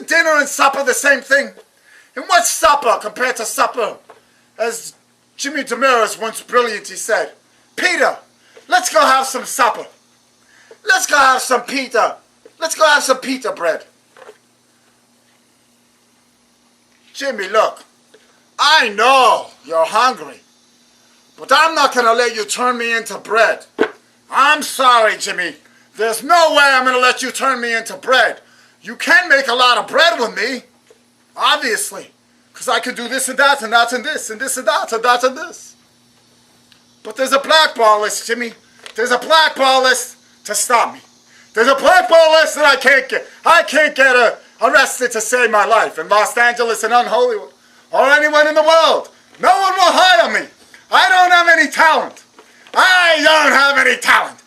Isn't dinner and supper the same thing? And what's supper compared to supper? As Jimmy Damaris once brilliantly said, Peter, let's go have some supper. Let's go have some pita. Let's go have some pita bread. Jimmy, look, I know you're hungry, but I'm not going to let you turn me into bread. I'm sorry, Jimmy. There's no way I'm going to let you turn me into bread. You can make a lot of bread with me, obviously, because I can do this and that and that and this and this and that and that and this. But there's a blackball list, Jimmy. There's a blackball list to stop me. There's a blackball list that I can't get arrested to save my life in Los Angeles and on Hollywood or anyone in the world. No one will hire me. I don't have any talent. I don't have any talent.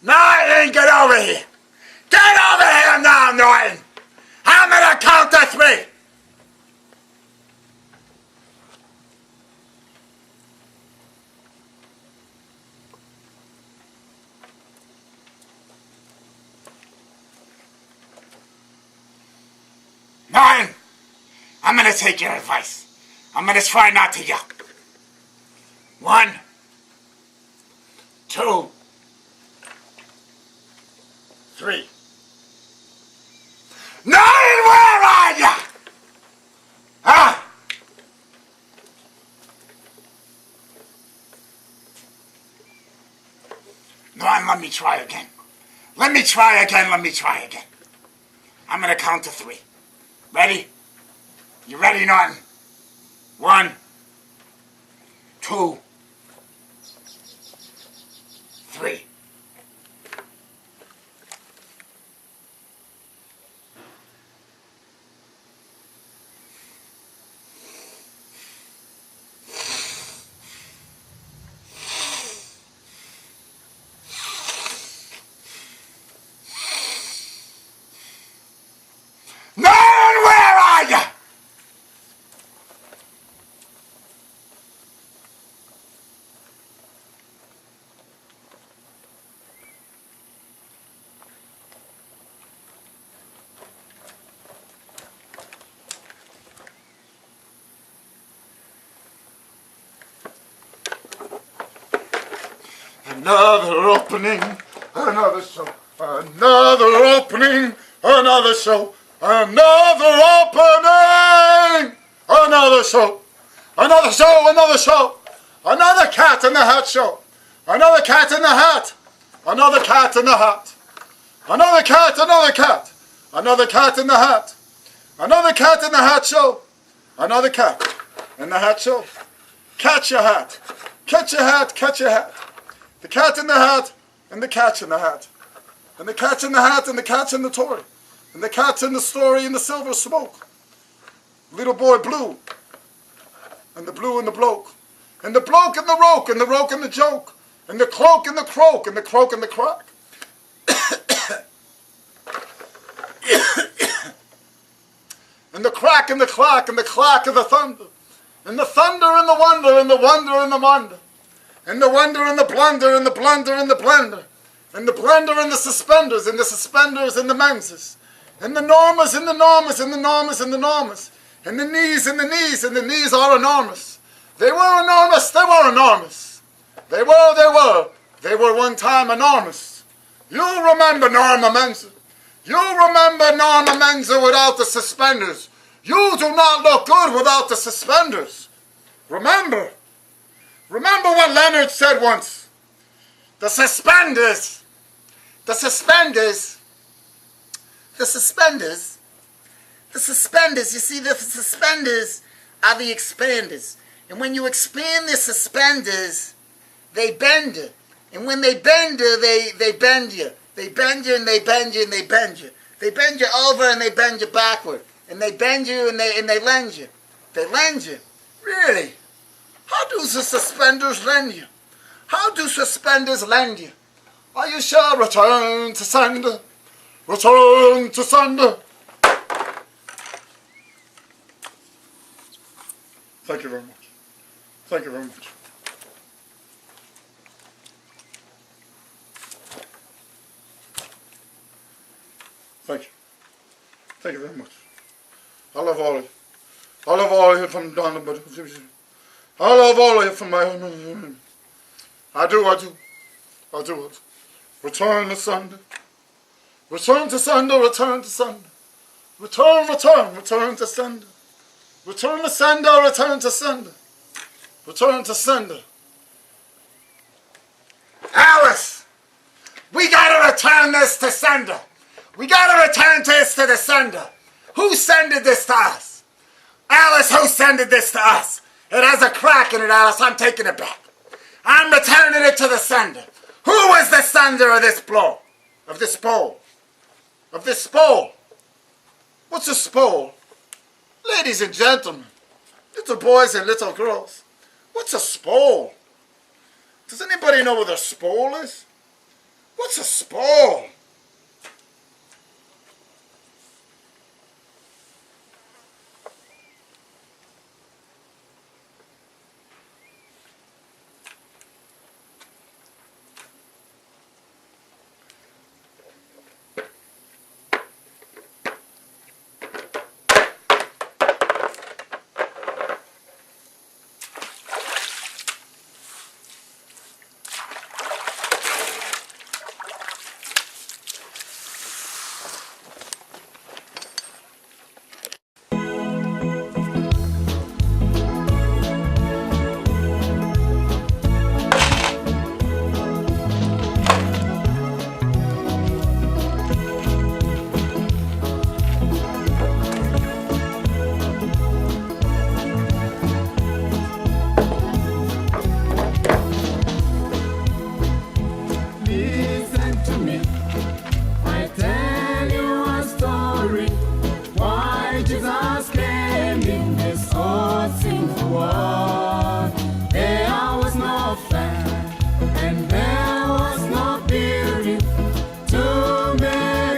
Norton, get over here. Get over here now, Norton. I'm gonna count to 3. Norton, I'm gonna take your advice. I'm gonna try not to yell. 1, 2, 3. Norton, where are ya? Huh? Norton, let me try again. Let me try again. I'm gonna count to 3. Ready? You ready, Norton? 1, 2, 3. Norton, where are you? Another opening, another show. Another opening, another show. Another opening, another show. Another show, another show. Another Cat in the Hat show. Another Cat in the Hat. Another Cat in the Hat. Another cat, another cat. Another Cat in the Hat. Another Cat in the Hat show. Another Cat in the Hat show. Catch your hat. Catch your hat, catch your hat. The Cat in the Hat and the Cat's in the Hat. And the Cat's in the Hat and the Cat's in the toy. And the Cat's in the story in the silver smoke. Little boy blue. And the blue and the bloke. And the bloke and the roke. And the roke and the joke. And the cloak and the croak. And the croak and the crock. And the crack and the clack. And the clack of the thunder. And the thunder and the wonder. And the wonder and the wonder. And the wonder and the blunder. And the blunder and the blender. And the blender and the suspenders. And the suspenders and the menses. And the normas and the normas and the normas and the normas. And the knees and the knees and the knees are enormous. They were enormous, they were enormous. They were one time enormous. You remember Norma Menzel. You remember Norma Menzel without the suspenders. You do not look good without the suspenders. Remember what Leonard said once. The suspenders, you see, the suspenders are the expanders. And when you expand the suspenders, they bend you. And when they bend you, they bend you. They bend you and they bend you and they bend you. They bend you over and they bend you backward. And they bend you and they lend you. They lend you. Really? How do the suspenders lend you? How do suspenders lend you? Are you sure? Return to sender. Return to sender. Thank you very much. Thank you very much. Thank you. Thank you very much. I love all of you. I love all of you from down the bottom. I love all of you from my own. I do. Return to Sunday. Return to Sunday, return to Sunday. Return to Sunday. Return to Sunday, return to Sunday. Return to Sunday. Alice, we gotta return this to Sunday. We gotta return this to the Sunday. Who sended this to us? Alice, who sended this to us? It has a crack in it, Alice. I'm taking it back. I'm returning it to the sender. Who was the sender of this blow? Of this bowl? Of this bowl? What's a spole? Ladies and gentlemen, little boys and little girls, what's a spole? Does anybody know what a spole is? What's a spole?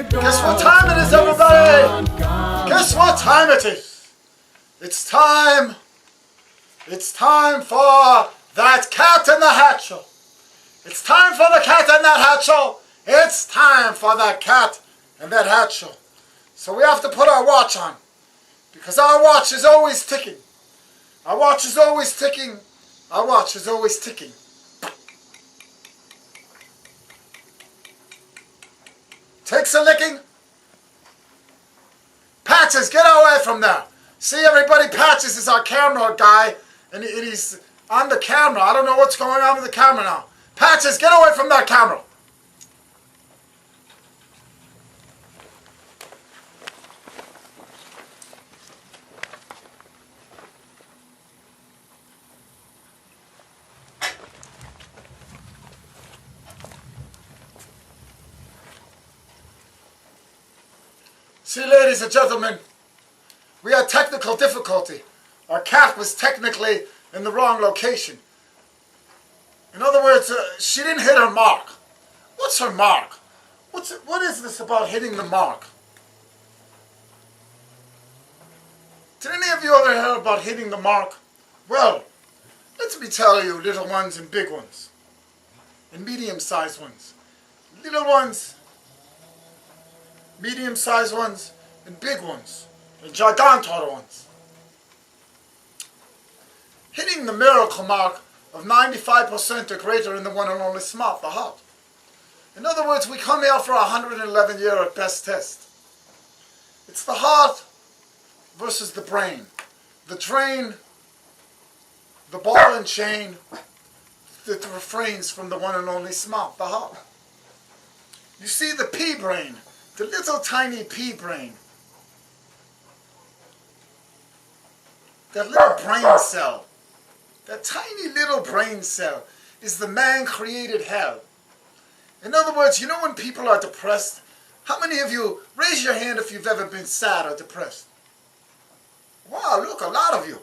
Guess what time it is, everybody? Guess what time it is? It's time for that cat in the hat show. It's time for the cat in that hat show. It's time for that cat in that hat show. So we have to put our watch on, because our watch is always ticking. Our watch is always ticking. Our watch is always ticking. Takes a licking. Patches, get away from there. See, everybody, Patches is our camera guy, and he's on the camera. I don't know what's going on with the camera now. Patches, get away from that camera. See, ladies and gentlemen, we had technical difficulty. Our cat was technically in the wrong location. In other words, she didn't hit her mark. What's her mark? What is this about hitting the mark? Did any of you ever hear about hitting the mark? Well, let me tell you, little ones and big ones, and medium-sized ones. Little ones, medium-sized ones, and big ones, and gigantor ones. Hitting the miracle mark of 95% or greater in the one and only smart, the heart. In other words, we come here for a 111-year at best test. It's the heart versus the brain. The drain, the ball and chain that refrains from the one and only smart, the heart. You see the pea brain, the little tiny pea brain. That little brain cell, that tiny little brain cell is the man-created hell. In other words, you know when people are depressed, how many of you, raise your hand if you've ever been sad or depressed? Wow, look, a lot of you.